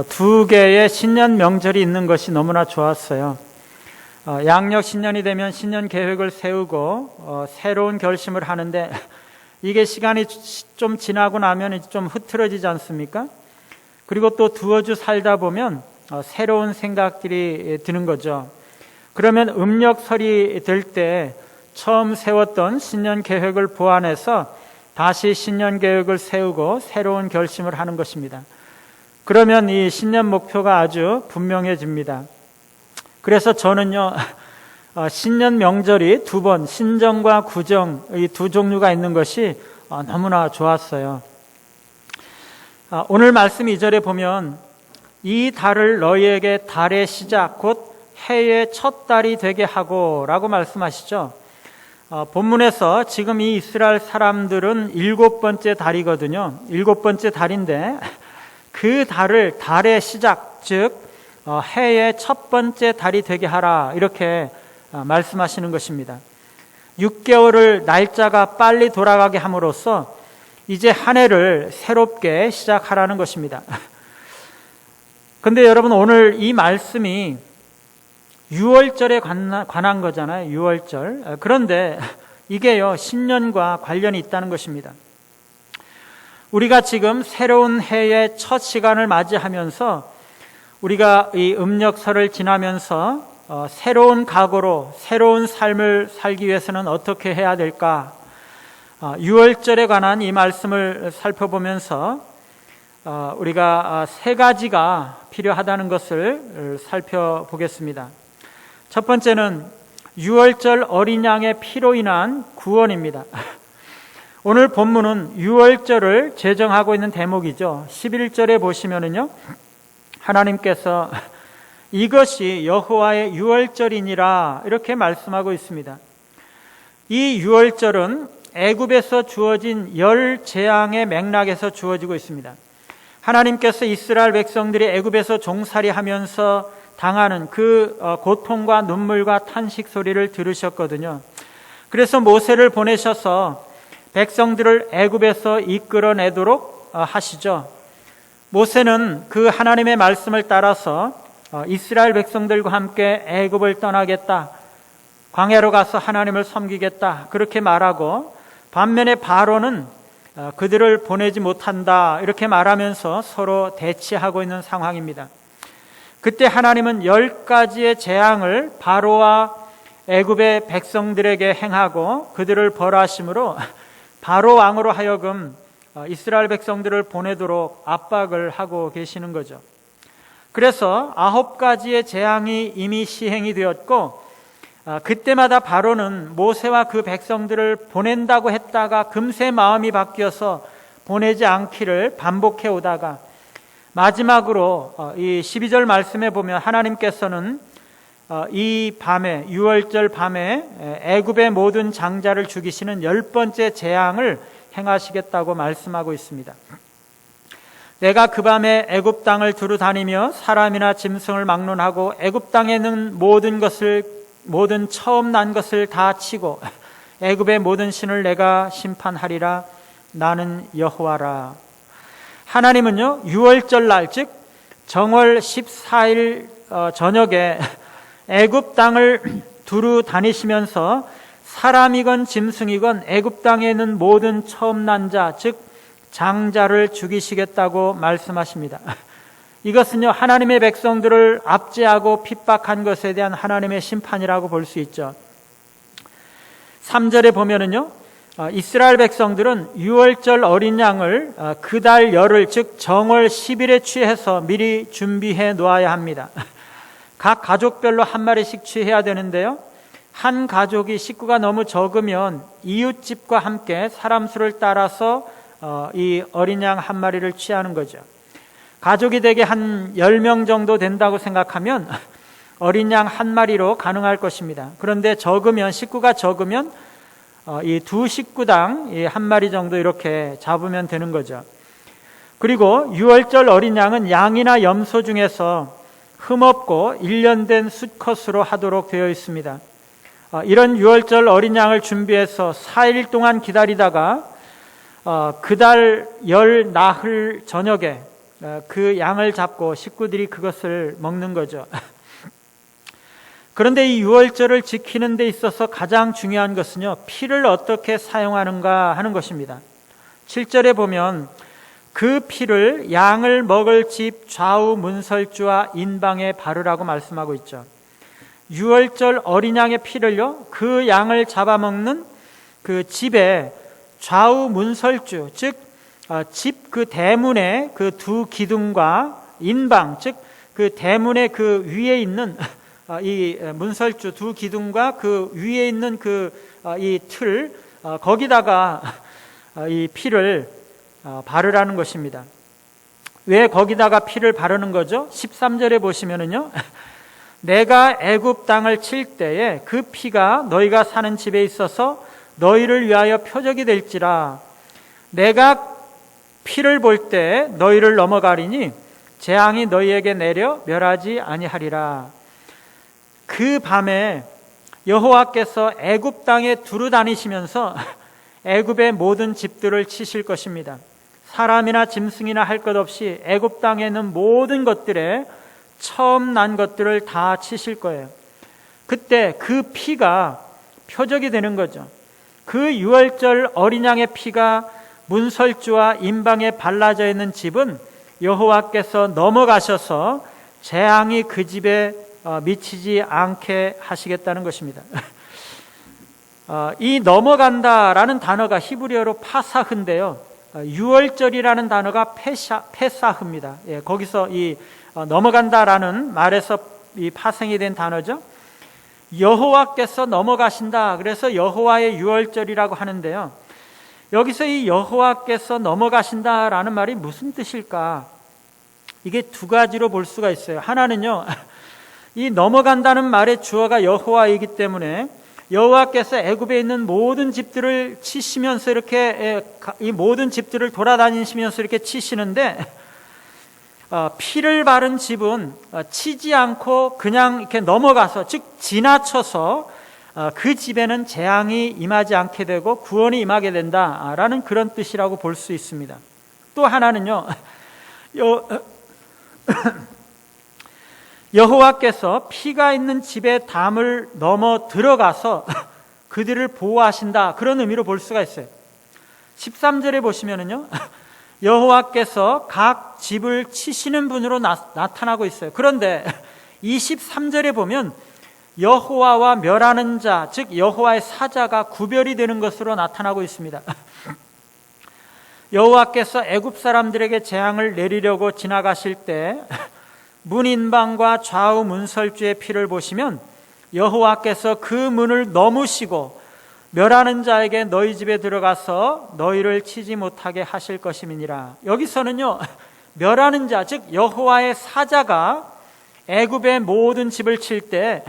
두 개의 신년 명절이 있는 것이 너무나 좋았어요. 양력 신년이 되면 신년 계획을 세우고 새로운 결심을 하는데 이게 시간이 좀 지나고 나면 좀 흐트러지지 않습니까? 그리고 또 두어 주 살다 보면 새로운 생각들이 드는 거죠. 그러면 음력설이 될 때 처음 세웠던 신년 계획을 보완해서 다시 신년 계획을 세우고 새로운 결심을 하는 것입니다. 그러면 이 신년 목표가 아주 분명해집니다. 그래서 저는요, 신년 명절이 두 번, 신정과 구정, 이 두 종류가 있는 것이 너무나 좋았어요. 오늘 말씀 2절에 보면 이 달을 너희에게 달의 시작, 곧 해의 첫 달이 되게 하고 라고 말씀하시죠. 본문에서 지금 이 이스라엘 사람들은 7번째 달이거든요. 7번째 달인데 그 달을 달의 시작, 즉 해의 첫 번째 달이 되게 하라 이렇게 말씀하시는 것입니다. 6개월을 날짜가 빨리 돌아가게 함으로써 이제 한 해를 새롭게 시작하라는 것입니다. 그런데 여러분, 오늘 이 말씀이 6월절에 관한 거잖아요. 6월절. 그런데 이게요, 신년과 관련이 있다는 것입니다. 우리가 지금 새로운 해의 첫 시간을 맞이하면서 우리가 이 음력설을 지나면서 새로운 각오로 새로운 삶을 살기 위해서는 어떻게 해야 될까? 6월절에 관한 이 말씀을 살펴보면서 우리가 세 가지가 필요하다는 것을 살펴보겠습니다. 첫 번째는 6월절 어린 양의 피로 인한 구원입니다. 오늘 본문은 6월절을 제정하고 있는 대목이죠. 11절에 보시면은요, 하나님께서 이것이 여호와의 6월절이니라 이렇게 말씀하고 있습니다. 이 6월절은 애굽에서 주어진 10재앙의 맥락에서 주어지고 있습니다. 하나님께서 이스라엘 백성들이 애굽에서 종살이하면서 당하는 그 고통과 눈물과 탄식 소리를 들으셨거든요. 그래서 모세를 보내셔서 백성들을 애굽에서 이끌어내도록 하시죠. 모세는 그 하나님의 말씀을 따라서 이스라엘 백성들과 함께 애굽을 떠나겠다, 광야로 가서 하나님을 섬기겠다 그렇게 말하고, 반면에 바로는 그들을 보내지 못한다 이렇게 말하면서 서로 대치하고 있는 상황입니다. 그때 하나님은 10가지의 재앙을 바로와 애굽의 백성들에게 행하고 그들을 벌하심으로 바로 왕으로 하여금 이스라엘 백성들을 보내도록 압박을 하고 계시는 거죠. 그래서 9가지의 재앙이 이미 시행이 되었고, 그때마다 바로는 모세와 그 백성들을 보낸다고 했다가 금세 마음이 바뀌어서 보내지 않기를 반복해 오다가 마지막으로 이 12절 말씀에 보면 하나님께서는 이 밤에, 6월절 밤에 애굽의 모든 장자를 죽이시는 10번째 재앙을 행하시겠다고 말씀하고 있습니다. 내가 그 밤에 애굽 땅을 두루 다니며 사람이나 짐승을 막론하고 애굽 땅에 있는 모든 처음 난 것을 다 치고 애굽의 모든 신을 내가 심판하리라. 나는 여호와라. 하나님은요, 6월절 날, 즉 정월 14일 저녁에 애굽 땅을 두루 다니시면서 사람이건 짐승이건 애굽 땅에 있는 모든 처음 난 자, 즉 장자를 죽이시겠다고 말씀하십니다. 이것은요, 하나님의 백성들을 압제하고 핍박한 것에 대한 하나님의 심판이라고 볼 수 있죠. 3절에 보면은요, 이스라엘 백성들은 6월절 어린 양을 그달 열흘, 즉 정월 10일에 취해서 미리 준비해 놓아야 합니다. 각 가족별로 한 마리씩 취해야 되는데요, 한 가족이 식구가 너무 적으면 이웃집과 함께 사람 수를 따라서 이 어린 양 한 마리를 취하는 거죠. 가족이 대개 한 10명 정도 된다고 생각하면 어린 양 한 마리로 가능할 것입니다. 그런데 식구가 적으면 이 두 식구당 한 마리 정도 이렇게 잡으면 되는 거죠. 그리고 6월절 어린 양은 양이나 염소 중에서 흠없고 1년 된 수컷으로 하도록 되어 있습니다. 이런 6월절 어린 양을 준비해서 4일 동안 기다리다가 그달 열 나흘 저녁에 그 양을 잡고 식구들이 그것을 먹는 거죠. 그런데 이 유월절을 지키는 데 있어서 가장 중요한 것은요, 피를 어떻게 사용하는가 하는 것입니다. 7절에 보면 그 피를 양을 먹을 집 좌우 문설주와 인방에 바르라고 말씀하고 있죠. 유월절 어린 양의 피를요, 그 양을 잡아먹는 그 집의 좌우 문설주, 즉 집 그 대문의 그 두 기둥과 인방, 즉 그 대문의 그 위에 있는 이 문설주 두 기둥과 그 위에 있는 그 이 틀, 거기다가 이 피를 바르라는 것입니다. 왜 거기다가 피를 바르는 거죠? 13절에 보시면은요, 내가 애굽 땅을 칠 때에 그 피가 너희가 사는 집에 있어서 너희를 위하여 표적이 될지라. 내가 피를 볼 때 너희를 넘어가리니 재앙이 너희에게 내려 멸하지 아니하리라. 그 밤에 여호와께서 애굽 땅에 두루 다니시면서 애굽의 모든 집들을 치실 것입니다. 사람이나 짐승이나 할 것 없이 애굽 땅에 있는 모든 것들에 처음 난 것들을 다 치실 거예요. 그때 그 피가 표적이 되는 거죠. 그 유월절 어린 양의 피가 문설주와 인방에 발라져 있는 집은 여호와께서 넘어가셔서 재앙이 그 집에 미치지 않게 하시겠다는 것입니다. 이 넘어간다라는 단어가 히브리어로 파사흐인데요, 유월절이라는 단어가 페사흐입니다. 예, 거기서 이 넘어간다라는 말에서 이 파생이 된 단어죠. 여호와께서 넘어가신다, 그래서 여호와의 유월절이라고 하는데요, 여기서 이 여호와께서 넘어가신다라는 말이 무슨 뜻일까? 이게 두 가지로 볼 수가 있어요. 하나는요, 이 넘어간다는 말의 주어가 여호와이기 때문에 여호와께서 애굽에 있는 모든 집들을 치시면서 이렇게 이 모든 집들을 돌아다니시면서 이렇게 치시는데, 피를 바른 집은 치지 않고 그냥 이렇게 넘어가서, 즉 지나쳐서 그 집에는 재앙이 임하지 않게 되고 구원이 임하게 된다라는 그런 뜻이라고 볼 수 있습니다. 또 하나는요, 여호와께서 피가 있는 집의 담을 넘어 들어가서 그들을 보호하신다, 그런 의미로 볼 수가 있어요. 13절에 보시면은요, 여호와께서 각 집을 치시는 분으로 나타나고 있어요. 그런데 23절에 보면 여호와와 멸하는 자, 즉 여호와의 사자가 구별이 되는 것으로 나타나고 있습니다. 여호와께서 애굽 사람들에게 재앙을 내리려고 지나가실 때 문인방과 좌우 문설주의 피를 보시면 여호와께서 그 문을 넘으시고 멸하는 자에게 너희 집에 들어가서 너희를 치지 못하게 하실 것임이니라. 여기서는요, 멸하는 자, 즉 여호와의 사자가 애굽의 모든 집을 칠 때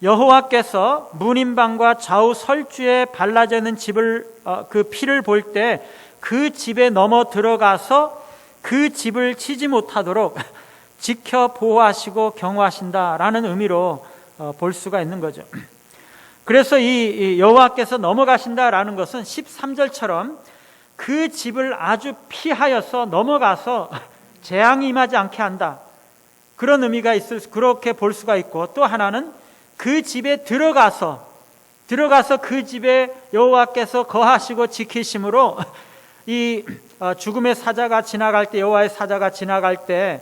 여호와께서 문인방과 좌우 설주에 발라져 있는 집을 그 피를 볼 때 그 집에 넘어 들어가서 그 집을 치지 못하도록 지켜 보호하시고 경호하신다라는 의미로 볼 수가 있는 거죠. 그래서 이 여호와께서 넘어가신다라는 것은 13절처럼 그 집을 아주 피하여서 넘어가서 재앙이 임하지 않게 한다, 그런 의미가 그렇게 볼 수가 있고, 또 하나는 그 집에 들어가서 그 집에 여호와께서 거하시고 지키심으로 이 죽음의 사자가 지나갈 때, 여호와의 사자가 지나갈 때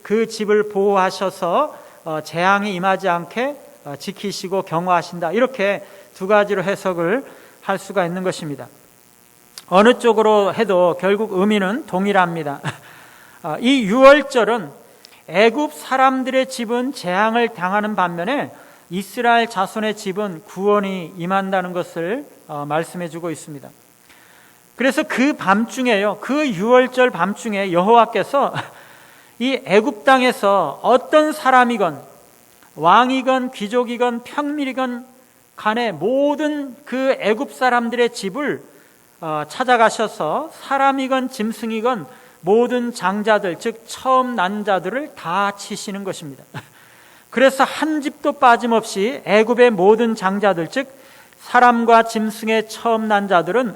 그 집을 보호하셔서 재앙이 임하지 않게 지키시고 경호하신다, 이렇게 두 가지로 해석을 할 수가 있는 것입니다. 어느 쪽으로 해도 결국 의미는 동일합니다. 이 유월절은 애굽 사람들의 집은 재앙을 당하는 반면에 이스라엘 자손의 집은 구원이 임한다는 것을 말씀해 주고 있습니다. 그래서 그 밤중에요, 그 유월절 밤중에 여호와께서 이 애굽 땅에서 어떤 사람이건 왕이건 귀족이건 평민이건 간에 모든 그 애굽 사람들의 집을 찾아가셔서 사람이건 짐승이건 모든 장자들, 즉 처음 난 자들을 다 치시는 것입니다. 그래서 한 집도 빠짐없이 애굽의 모든 장자들, 즉 사람과 짐승의 처음 난 자들은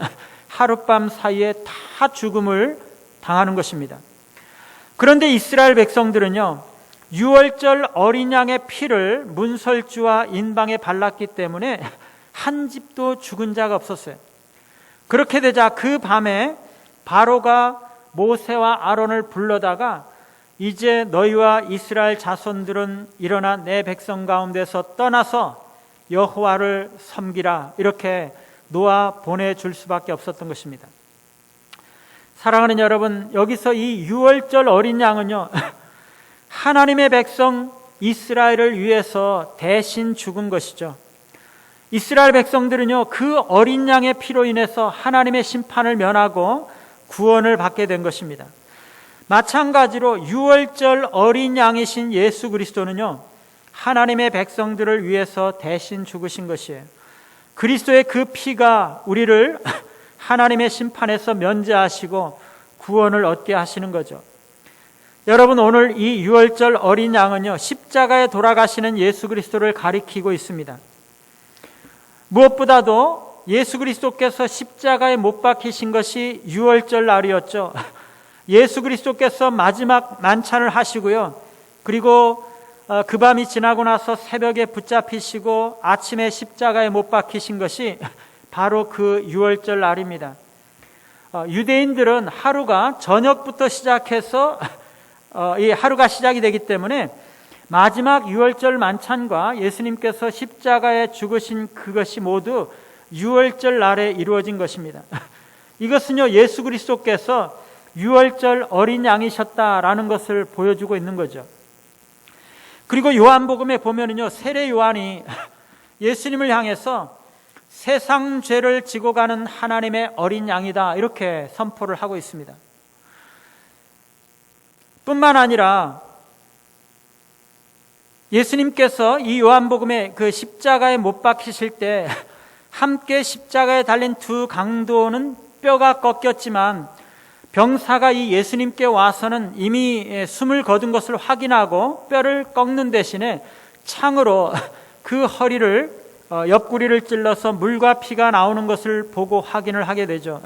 하룻밤 사이에 다 죽음을 당하는 것입니다. 그런데 이스라엘 백성들은요, 유월절 어린 양의 피를 문설주와 인방에 발랐기 때문에 한 집도 죽은 자가 없었어요. 그렇게 되자 그 밤에 바로가 모세와 아론을 불러다가 이제 너희와 이스라엘 자손들은 일어나 내 백성 가운데서 떠나서 여호와를 섬기라, 이렇게 놓아 보내줄 수밖에 없었던 것입니다. 사랑하는 여러분, 여기서 이 유월절 어린 양은요, 하나님의 백성 이스라엘을 위해서 대신 죽은 것이죠. 이스라엘 백성들은요, 그 어린 양의 피로 인해서 하나님의 심판을 면하고 구원을 받게 된 것입니다. 마찬가지로 유월절 어린 양이신 예수 그리스도는요, 하나님의 백성들을 위해서 대신 죽으신 것이에요. 그리스도의 그 피가 우리를 하나님의 심판에서 면제하시고 구원을 얻게 하시는 거죠. 여러분, 오늘 이 유월절 어린 양은요, 십자가에 돌아가시는 예수 그리스도를 가리키고 있습니다. 무엇보다도 예수 그리스도께서 십자가에 못 박히신 것이 유월절 날이었죠. 예수 그리스도께서 마지막 만찬을 하시고요, 그리고 그 밤이 지나고 나서 새벽에 붙잡히시고 아침에 십자가에 못 박히신 것이 바로 그 유월절 날입니다. 유대인들은 하루가 저녁부터 시작해서 이 하루가 시작이 되기 때문에 마지막 유월절 만찬과 예수님께서 십자가에 죽으신 그것이 모두 유월절 날에 이루어진 것입니다. 이것은요, 예수 그리스도께서 유월절 어린 양이셨다라는 것을 보여주고 있는 거죠. 그리고 요한복음에 보면은요, 세례 요한이 예수님을 향해서 세상 죄를 지고 가는 하나님의 어린 양이다, 이렇게 선포를 하고 있습니다. 뿐만 아니라 예수님께서 이 요한복음에 그 십자가에 못 박히실 때 함께 십자가에 달린 두 강도는 뼈가 꺾였지만 병사가 이 예수님께 와서는 이미 숨을 거둔 것을 확인하고 뼈를 꺾는 대신에 창으로 그 허리를 옆구리를 찔러서 물과 피가 나오는 것을 보고 확인을 하게 되죠.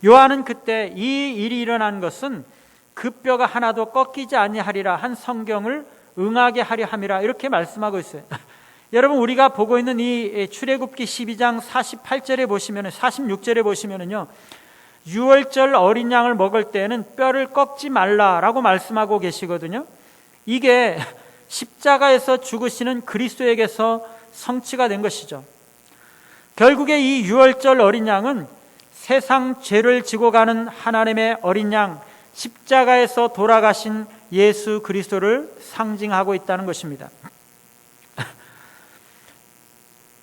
요한은 그때 이 일이 일어난 것은 그 뼈가 하나도 꺾이지 아니하리라 한 성경을 응하게 하려 함이라, 이렇게 말씀하고 있어요. 여러분, 우리가 보고 있는 이 출애굽기 12장 48절에 보시면, 46절에 보시면은요, 유월절 어린 양을 먹을 때는 뼈를 꺾지 말라라고 말씀하고 계시거든요. 이게 십자가에서 죽으시는 그리스도에게서 성취가 된 것이죠. 결국에 이 유월절 어린 양은 세상 죄를 지고 가는 하나님의 어린 양, 십자가에서 돌아가신 예수 그리스도를 상징하고 있다는 것입니다.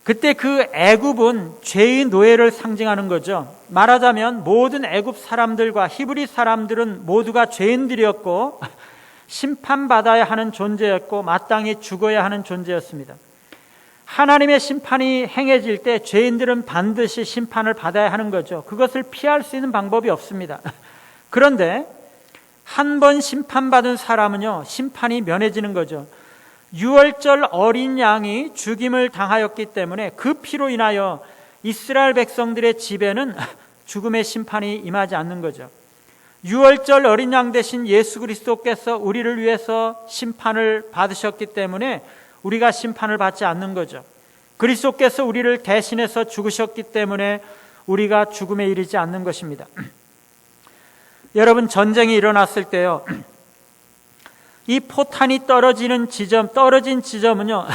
그때 그 애굽은 죄의 노예를 상징하는 거죠. 말하자면 모든 애굽 사람들과 히브리 사람들은 모두가 죄인들이었고 심판받아야 하는 존재였고 마땅히 죽어야 하는 존재였습니다. 하나님의 심판이 행해질 때 죄인들은 반드시 심판을 받아야 하는 거죠. 그것을 피할 수 있는 방법이 없습니다. 그런데 한 번 심판받은 사람은요, 심판이 면해지는 거죠. 유월절 어린 양이 죽임을 당하였기 때문에 그 피로 인하여 이스라엘 백성들의 집에는 죽음의 심판이 임하지 않는 거죠. 유월절 어린 양 대신 예수 그리스도께서 우리를 위해서 심판을 받으셨기 때문에 우리가 심판을 받지 않는 거죠. 그리스도께서 우리를 대신해서 죽으셨기 때문에 우리가 죽음에 이르지 않는 것입니다. 여러분, 전쟁이 일어났을 때요, 이 포탄이 떨어진 지점은요,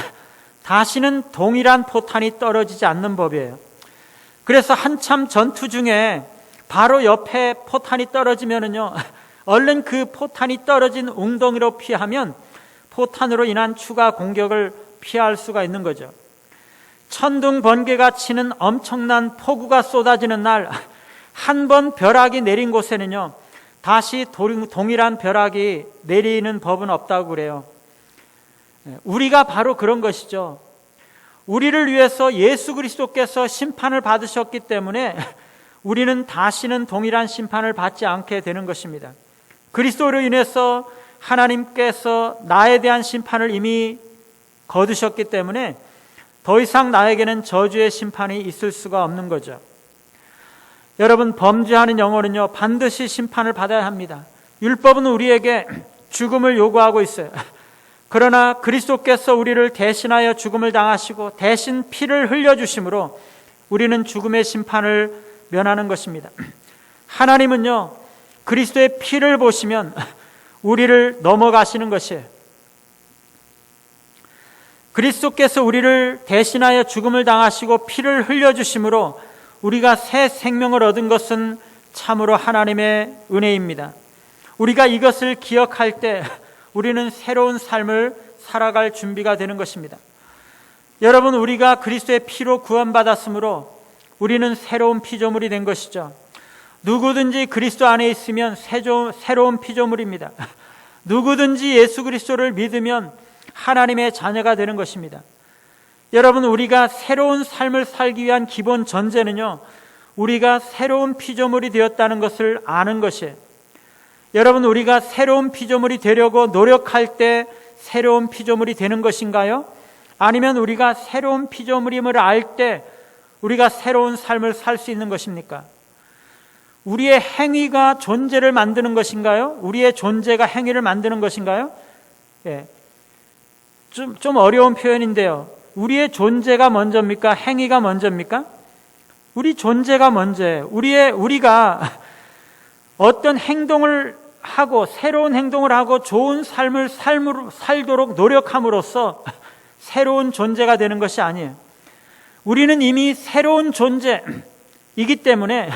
다시는 동일한 포탄이 떨어지지 않는 법이에요. 그래서 한참 전투 중에 바로 옆에 포탄이 떨어지면은요, 얼른 그 포탄이 떨어진 웅덩이로 피하면 포탄으로 인한 추가 공격을 피할 수가 있는 거죠. 천둥 번개가 치는 엄청난 폭우가 쏟아지는 날, 한 번 벼락이 내린 곳에는요, 다시 동일한 벼락이 내리는 법은 없다고 그래요. 우리가 바로 그런 것이죠. 우리를 위해서 예수 그리스도께서 심판을 받으셨기 때문에 우리는 다시는 동일한 심판을 받지 않게 되는 것입니다. 그리스도로 인해서 하나님께서 나에 대한 심판을 이미 거두셨기 때문에 더 이상 나에게는 저주의 심판이 있을 수가 없는 거죠. 여러분, 범죄하는 영혼은요, 반드시 심판을 받아야 합니다. 율법은 우리에게 죽음을 요구하고 있어요. 그러나 그리스도께서 우리를 대신하여 죽음을 당하시고 대신 피를 흘려주심으로 우리는 죽음의 심판을 면하는 것입니다. 하나님은요, 그리스도의 피를 보시면 우리를 넘어가시는 것이에요. 그리스도께서 우리를 대신하여 죽음을 당하시고 피를 흘려주심으로 우리가 새 생명을 얻은 것은 참으로 하나님의 은혜입니다. 우리가 이것을 기억할 때 우리는 새로운 삶을 살아갈 준비가 되는 것입니다. 여러분, 우리가 그리스도의 피로 구원받았으므로 우리는 새로운 피조물이 된 것이죠. 누구든지 그리스도 안에 있으면 새로운 피조물입니다. 누구든지 예수 그리스도를 믿으면 하나님의 자녀가 되는 것입니다. 여러분, 우리가 새로운 삶을 살기 위한 기본 전제는요, 우리가 새로운 피조물이 되었다는 것을 아는 것이에요. 여러분, 우리가 새로운 피조물이 되려고 노력할 때 새로운 피조물이 되는 것인가요? 아니면 우리가 새로운 피조물임을 알 때 우리가 새로운 삶을 살 수 있는 것입니까? 우리의 행위가 존재를 만드는 것인가요? 우리의 존재가 행위를 만드는 것인가요? 예. 좀 어려운 표현인데요. 우리의 존재가 먼저입니까? 행위가 먼저입니까? 우리 존재가 먼저예요. 우리가 어떤 행동을 하고 새로운 행동을 하고 좋은 삶을 살도록 노력함으로써 새로운 존재가 되는 것이 아니에요. 우리는 이미 새로운 존재이기 때문에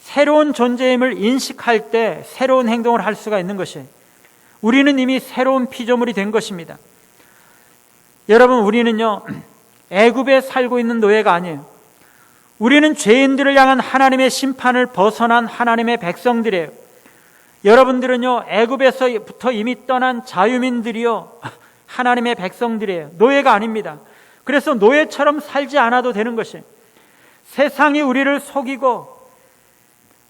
새로운 존재임을 인식할 때 새로운 행동을 할 수가 있는 것이에요. 우리는 이미 새로운 피조물이 된 것입니다. 여러분, 우리는요, 애굽에 살고 있는 노예가 아니에요. 우리는 죄인들을 향한 하나님의 심판을 벗어난 하나님의 백성들이에요. 여러분들은요, 애굽에서부터 이미 떠난 자유민들이요, 하나님의 백성들이에요. 노예가 아닙니다. 그래서 노예처럼 살지 않아도 되는 것이에요. 세상이 우리를 속이고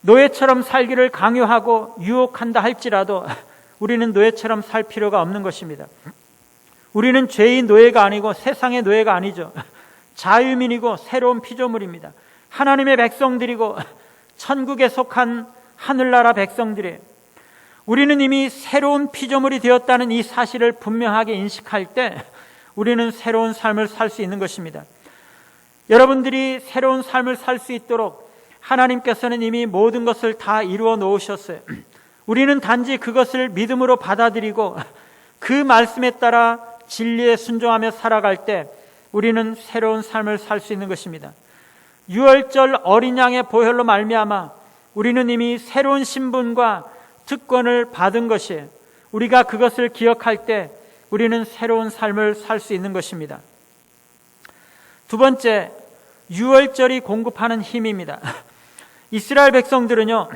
노예처럼 살기를 강요하고 유혹한다 할지라도 우리는 노예처럼 살 필요가 없는 것입니다. 우리는 죄의 노예가 아니고 세상의 노예가 아니죠. 자유민이고 새로운 피조물입니다. 하나님의 백성들이고 천국에 속한 하늘나라 백성들이에요. 우리는 이미 새로운 피조물이 되었다는 이 사실을 분명하게 인식할 때 우리는 새로운 삶을 살 수 있는 것입니다. 여러분들이 새로운 삶을 살 수 있도록 하나님께서는 이미 모든 것을 다 이루어 놓으셨어요. 우리는 단지 그것을 믿음으로 받아들이고 그 말씀에 따라 진리에 순종하며 살아갈 때 우리는 새로운 삶을 살 수 있는 것입니다. 유월절 어린 양의 보혈로 말미암아 우리는 이미 새로운 신분과 특권을 받은 것이에요. 우리가 그것을 기억할 때 우리는 새로운 삶을 살 수 있는 것입니다. 두 번째, 유월절이 공급하는 힘입니다. 이스라엘 백성들은요,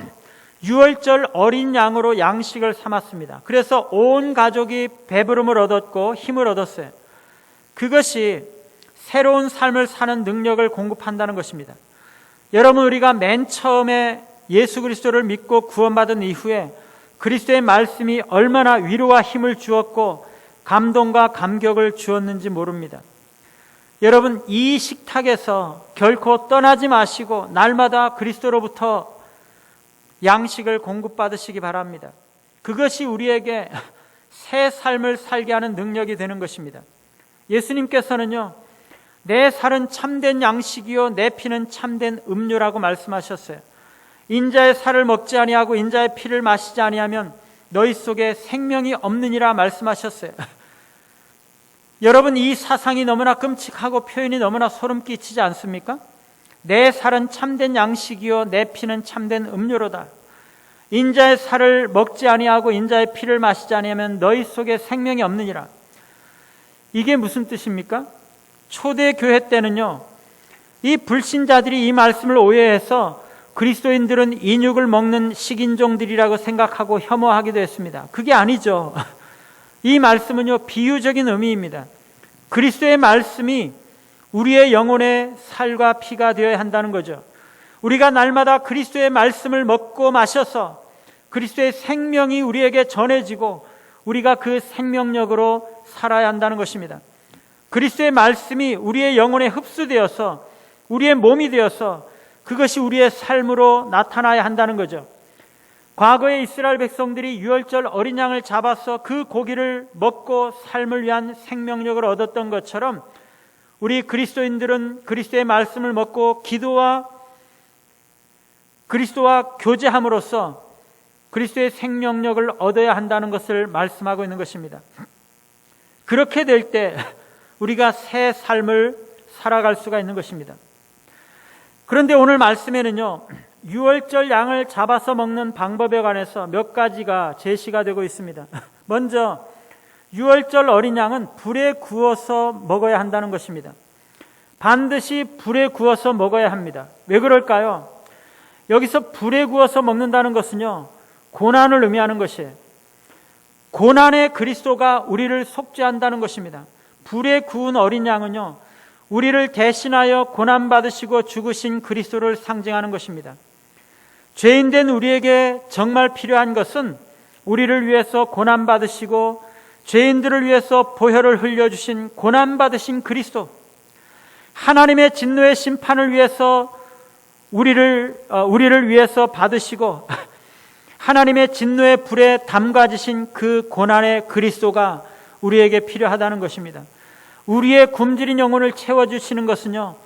유월절 어린 양으로 양식을 삼았습니다. 그래서 온 가족이 배부름을 얻었고 힘을 얻었어요. 그것이 새로운 삶을 사는 능력을 공급한다는 것입니다. 여러분, 우리가 맨 처음에 예수 그리스도를 믿고 구원받은 이후에 그리스도의 말씀이 얼마나 위로와 힘을 주었고 감동과 감격을 주었는지 모릅니다. 여러분, 이 식탁에서 결코 떠나지 마시고 날마다 그리스도로부터 양식을 공급받으시기 바랍니다. 그것이 우리에게 새 삶을 살게 하는 능력이 되는 것입니다. 예수님께서는요, 내 살은 참된 양식이요 내 피는 참된 음료라고 말씀하셨어요. 인자의 살을 먹지 아니하고 인자의 피를 마시지 아니하면 너희 속에 생명이 없느니라 말씀하셨어요. 여러분, 이 사상이 너무나 끔찍하고 표현이 너무나 소름 끼치지 않습니까? 내 살은 참된 양식이요 내 피는 참된 음료로다. 인자의 살을 먹지 아니하고 인자의 피를 마시지 아니하면 너희 속에 생명이 없느니라. 이게 무슨 뜻입니까? 초대 교회 때는요, 이 불신자들이 이 말씀을 오해해서 그리스도인들은 인육을 먹는 식인종들이라고 생각하고 혐오하기도 했습니다. 그게 아니죠. 이 말씀은요, 비유적인 의미입니다. 그리스도의 말씀이 우리의 영혼의 살과 피가 되어야 한다는 거죠. 우리가 날마다 그리스도의 말씀을 먹고 마셔서 그리스도의 생명이 우리에게 전해지고 우리가 그 생명력으로 살아야 한다는 것입니다. 그리스도의 말씀이 우리의 영혼에 흡수되어서 우리의 몸이 되어서 그것이 우리의 삶으로 나타나야 한다는 거죠. 과거에 이스라엘 백성들이 유월절 어린 양을 잡아서 그 고기를 먹고 삶을 위한 생명력을 얻었던 것처럼 우리 그리스도인들은 그리스도의 말씀을 먹고 그리스도와 교제함으로써 그리스도의 생명력을 얻어야 한다는 것을 말씀하고 있는 것입니다. 그렇게 될 때 우리가 새 삶을 살아갈 수가 있는 것입니다. 그런데 오늘 말씀에는요, 유월절 양을 잡아서 먹는 방법에 관해서 몇 가지가 제시가 되고 있습니다. 먼저 유월절 어린 양은 불에 구워서 먹어야 한다는 것입니다. 반드시 불에 구워서 먹어야 합니다. 왜 그럴까요? 여기서 불에 구워서 먹는다는 것은요, 고난을 의미하는 것이에요. 고난의 그리스도가 우리를 속죄한다는 것입니다. 불에 구운 어린 양은요, 우리를 대신하여 고난받으시고 죽으신 그리스도를 상징하는 것입니다. 죄인된 우리에게 정말 필요한 것은 우리를 위해서 고난받으시고 죄인들을 위해서 보혈을 흘려주신 고난받으신 그리스도, 하나님의 진노의 심판을 위해서 우리를 위해서 받으시고 하나님의 진노의 불에 담가지신 그 고난의 그리스도가 우리에게 필요하다는 것입니다. 우리의 굶주린 영혼을 채워주시는 것은요,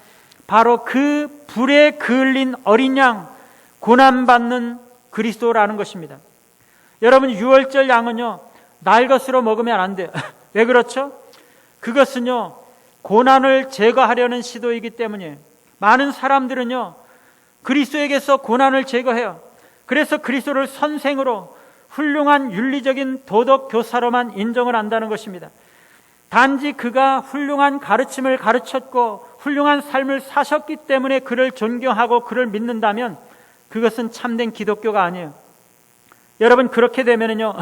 바로 그 불에 그을린 어린 양, 고난받는 그리스도라는 것입니다. 여러분, 유월절 양은요, 날 것으로 먹으면 안 돼요. 왜 그렇죠? 그것은요, 고난을 제거하려는 시도이기 때문이에요. 많은 사람들은요, 그리스도에게서 고난을 제거해요. 그래서 그리스도를 선생으로, 훌륭한 윤리적인 도덕 교사로만 인정을 한다는 것입니다. 단지 그가 훌륭한 가르침을 가르쳤고 훌륭한 삶을 사셨기 때문에 그를 존경하고 그를 믿는다면 그것은 참된 기독교가 아니에요. 여러분, 그렇게 되면요,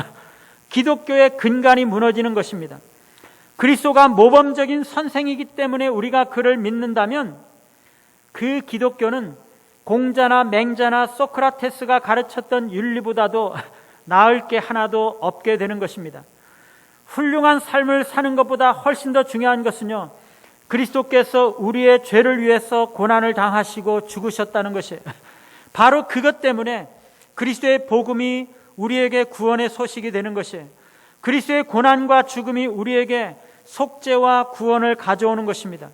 기독교의 근간이 무너지는 것입니다. 그리스도가 모범적인 선생이기 때문에 우리가 그를 믿는다면 그 기독교는 공자나 맹자나 소크라테스가 가르쳤던 윤리보다도 나을 게 하나도 없게 되는 것입니다. 훌륭한 삶을 사는 것보다 훨씬 더 중요한 것은요, 그리스도께서 우리의 죄를 위해서 고난을 당하시고 죽으셨다는 것이에요. 바로 그것 때문에 그리스도의 복음이 우리에게 구원의 소식이 되는 것이에요. 그리스도의 고난과 죽음이 우리에게 속죄와 구원을 가져오는 것입니다.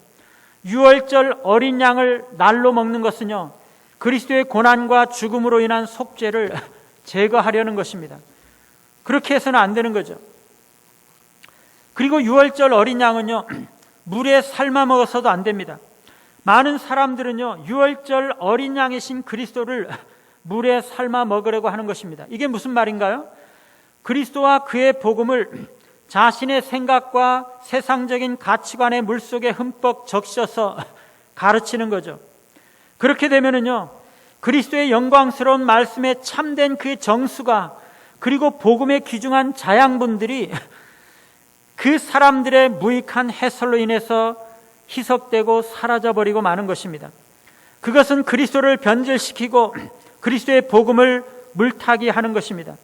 유월절 어린 양을 날로 먹는 것은요, 그리스도의 고난과 죽음으로 인한 속죄를 제거하려는 것입니다. 그렇게 해서는 안 되는 거죠. 그리고 유월절 어린 양은요, 물에 삶아 먹어서도 안 됩니다. 많은 사람들은요, 유월절 어린 양이신 그리스도를 물에 삶아 먹으려고 하는 것입니다. 이게 무슨 말인가요? 그리스도와 그의 복음을 자신의 생각과 세상적인 가치관의 물속에 흠뻑 적셔서 가르치는 거죠. 그렇게 되면은요, 그리스도의 영광스러운 말씀에 참된 그 정수가, 그리고 복음에 귀중한 자양분들이 그 사람들의 무익한 해설로 인해서 희석되고 사라져버리고 마는 것입니다. 그것은 그리스도를 변질시키고 그리스도의 복음을 물타기 하는 것입니다.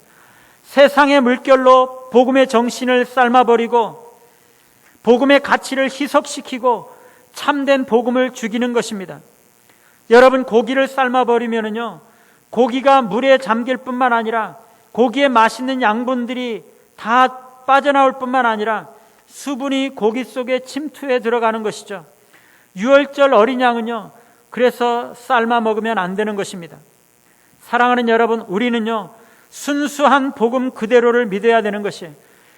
세상의 물결로 복음의 정신을 삶아버리고 복음의 가치를 희석시키고 참된 복음을 죽이는 것입니다. 여러분, 고기를 삶아버리면요, 고기가 물에 잠길 뿐만 아니라 고기에 맛있는 양분들이 다 빠져나올 뿐만 아니라 수분이 고기 속에 침투해 들어가는 것이죠. 유월절 어린 양은요, 그래서 삶아 먹으면 안 되는 것입니다. 사랑하는 여러분, 우리는요, 순수한 복음 그대로를 믿어야 되는 것이에요.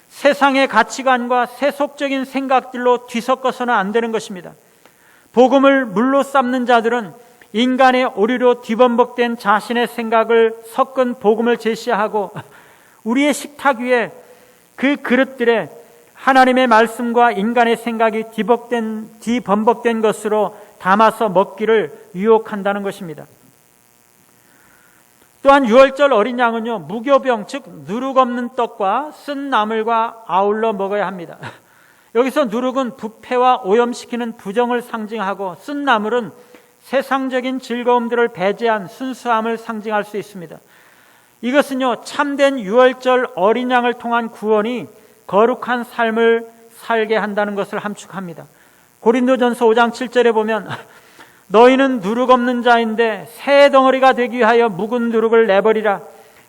세상의 가치관과 세속적인 생각들로 뒤섞어서는 안 되는 것입니다. 복음을 물로 삶는 자들은 인간의 오류로 뒤범벅된 자신의 생각을 섞은 복음을 제시하고 우리의 식탁 위에 그 그릇들에 하나님의 말씀과 인간의 생각이 뒤범벅된 것으로 담아서 먹기를 유혹한다는 것입니다. 또한 유월절 어린 양은요, 무교병, 즉 누룩 없는 떡과 쓴 나물과 아울러 먹어야 합니다. 여기서 누룩은 부패와 오염시키는 부정을 상징하고 쓴 나물은 세상적인 즐거움들을 배제한 순수함을 상징할 수 있습니다. 이것은요, 참된 유월절 어린 양을 통한 구원이 거룩한 삶을 살게 한다는 것을 함축합니다. 고린도전서 5장 7절에 보면 너희는 누룩 없는 자인데 새 덩어리가 되기 위하여 묵은 누룩을 내버리라.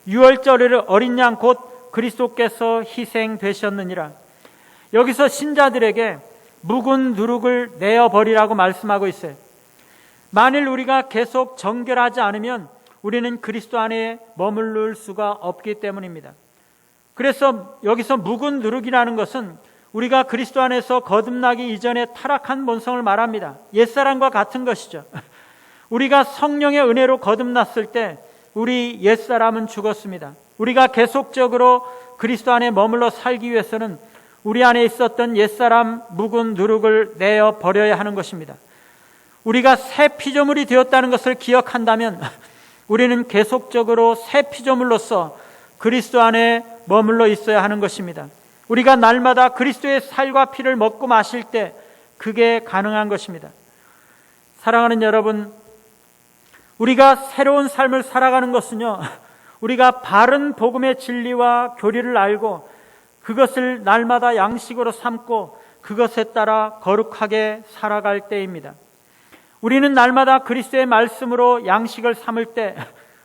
유월절 어린 양 곧 그리스도께서 희생되셨느니라. 여기서 신자들에게 묵은 누룩을 내어버리라고 말씀하고 있어요. 만일 우리가 계속 정결하지 않으면 우리는 그리스도 안에 머무를 수가 없기 때문입니다. 그래서 여기서 묵은 누룩이라는 것은 우리가 그리스도 안에서 거듭나기 이전에 타락한 본성을 말합니다. 옛사람과 같은 것이죠. 우리가 성령의 은혜로 거듭났을 때 우리 옛사람은 죽었습니다. 우리가 계속적으로 그리스도 안에 머물러 살기 위해서는 우리 안에 있었던 옛사람 묵은 누룩을 내어 버려야 하는 것입니다. 우리가 새 피조물이 되었다는 것을 기억한다면 우리는 계속적으로 새 피조물로서 그리스도 안에 머물러 있어야 하는 것입니다. 우리가 날마다 그리스도의 살과 피를 먹고 마실 때 그게 가능한 것입니다. 사랑하는 여러분, 우리가 새로운 삶을 살아가는 것은요, 우리가 바른 복음의 진리와 교리를 알고 그것을 날마다 양식으로 삼고 그것에 따라 거룩하게 살아갈 때입니다. 우리는 날마다 그리스도의 말씀으로 양식을 삼을 때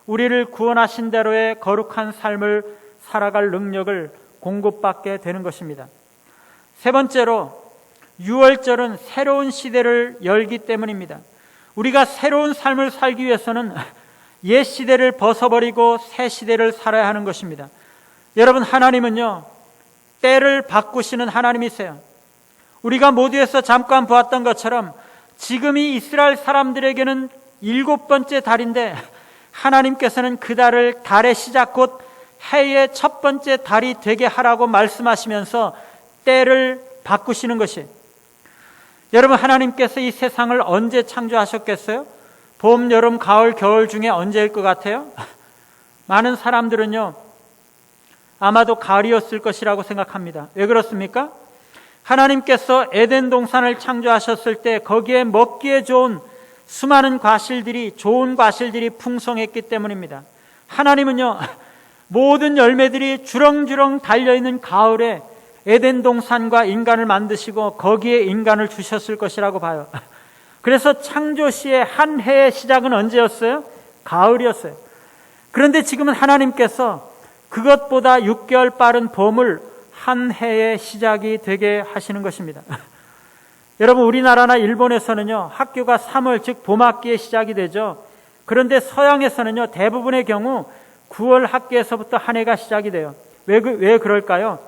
우리를 구원하신 대로의 거룩한 삶을 살아갈 능력을 공급받게 되는 것입니다. 세 번째로, 유월절은 새로운 시대를 열기 때문입니다. 우리가 새로운 삶을 살기 위해서는 옛 시대를 벗어버리고 새 시대를 살아야 하는 것입니다. 여러분, 하나님은요, 때를 바꾸시는 하나님이세요. 우리가 모두에서 잠깐 보았던 것처럼 지금이 이스라엘 사람들에게는 7번째 달인데 하나님께서는 그 달을 달의 시작 곧 해의 첫 번째 달이 되게 하라고 말씀하시면서 때를 바꾸시는 것이, 여러분, 하나님께서 이 세상을 언제 창조하셨겠어요? 봄, 여름, 가을, 겨울 중에 언제일 것 같아요? 많은 사람들은요, 아마도 가을이었을 것이라고 생각합니다. 왜 그렇습니까? 하나님께서 에덴 동산을 창조하셨을 때 거기에 먹기에 좋은 수많은 과실들이, 좋은 과실들이 풍성했기 때문입니다. 하나님은요, 모든 열매들이 주렁주렁 달려있는 가을에 에덴 동산과 인간을 만드시고 거기에 인간을 주셨을 것이라고 봐요. 그래서 창조 시의 한 해의 시작은 언제였어요? 가을이었어요. 그런데 지금은 하나님께서 그것보다 6개월 빠른 봄을 한 해의 시작이 되게 하시는 것입니다. 여러분, 우리나라나 일본에서는요, 학교가 3월, 즉 봄학기에 시작이 되죠. 그런데 서양에서는요, 대부분의 경우 9월 학기에서부터 한 해가 시작이 돼요. 왜 그럴까요?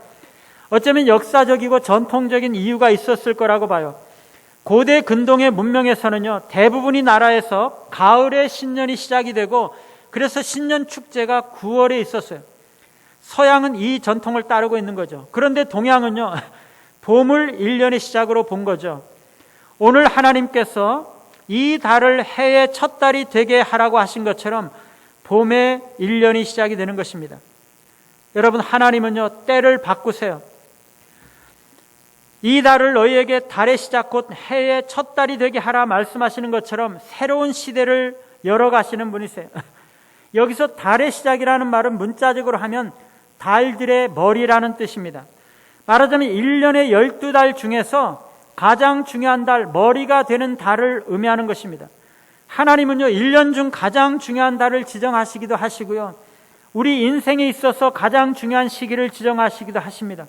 어쩌면 역사적이고 전통적인 이유가 있었을 거라고 봐요. 고대 근동의 문명에서는요, 대부분의 나라에서 가을에 신년이 시작이 되고 그래서 신년 축제가 9월에 있었어요. 서양은 이 전통을 따르고 있는 거죠. 그런데 동양은요, 봄을 1년의 시작으로 본 거죠. 오늘 하나님께서 이 달을 해의 첫 달이 되게 하라고 하신 것처럼 봄의 1년이 시작이 되는 것입니다. 여러분, 하나님은요, 때를 바꾸세요. 이 달을 너희에게 달의 시작 곧 해의 첫 달이 되게 하라 말씀하시는 것처럼 새로운 시대를 열어가시는 분이세요. 여기서 달의 시작이라는 말은 문자적으로 하면 달들의 머리라는 뜻입니다. 말하자면 1년의 12달 중에서 가장 중요한 달, 머리가 되는 달을 의미하는 것입니다. 하나님은요, 1년 중 가장 중요한 달을 지정하시기도 하시고요, 우리 인생에 있어서 가장 중요한 시기를 지정하시기도 하십니다.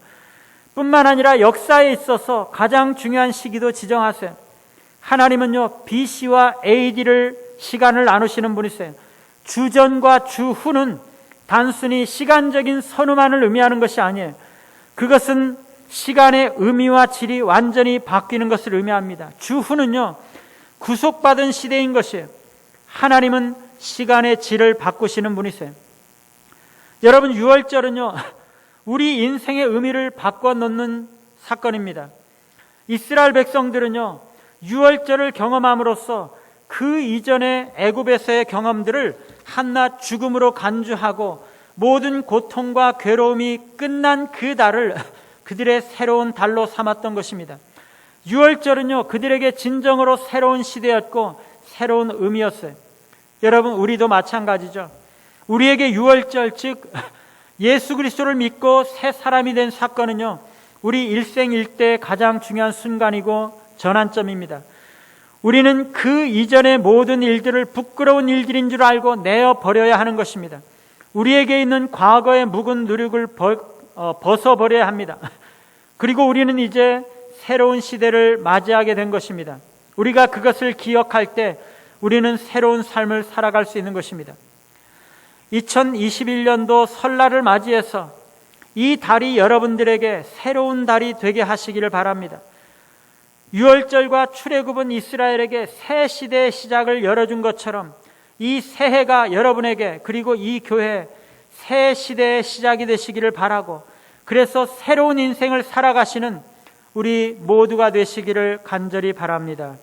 뿐만 아니라 역사에 있어서 가장 중요한 시기도 지정하세요. 하나님은요, BC와 AD를 시간을 나누시는 분이세요. 주전과 주후는 단순히 시간적인 선후만을 의미하는 것이 아니에요. 그것은 시간의 의미와 질이 완전히 바뀌는 것을 의미합니다. 주후는요, 구속받은 시대인 것이에요. 하나님은 시간의 질을 바꾸시는 분이세요. 여러분, 유월절은요, 우리 인생의 의미를 바꿔놓는 사건입니다. 이스라엘 백성들은요, 유월절을 경험함으로써 그 이전의 애굽에서의 경험들을 한낱 죽음으로 간주하고 모든 고통과 괴로움이 끝난 그 달을 그들의 새로운 달로 삼았던 것입니다. 유월절은요, 그들에게 진정으로 새로운 시대였고 새로운 의미였어요. 여러분, 우리도 마찬가지죠. 우리에게 유월절, 즉 예수 그리스도를 믿고 새 사람이 된 사건은요, 우리 일생일대의 가장 중요한 순간이고 전환점입니다. 우리는 그 이전의 모든 일들을 부끄러운 일들인 줄 알고 내어버려야 하는 것입니다. 우리에게 있는 과거의 묵은 누룩을 벗어버려야 합니다. 그리고 우리는 이제 새로운 시대를 맞이하게 된 것입니다. 우리가 그것을 기억할 때 우리는 새로운 삶을 살아갈 수 있는 것입니다. 2021년도 설날을 맞이해서 이 달이 여러분들에게 새로운 달이 되게 하시기를 바랍니다. 유월절과 출애굽은 이스라엘에게 새 시대의 시작을 열어준 것처럼 이 새해가 여러분에게 그리고 이 교회 새 시대의 시작이 되시기를 바라고, 그래서 새로운 인생을 살아가시는 우리 모두가 되시기를 간절히 바랍니다.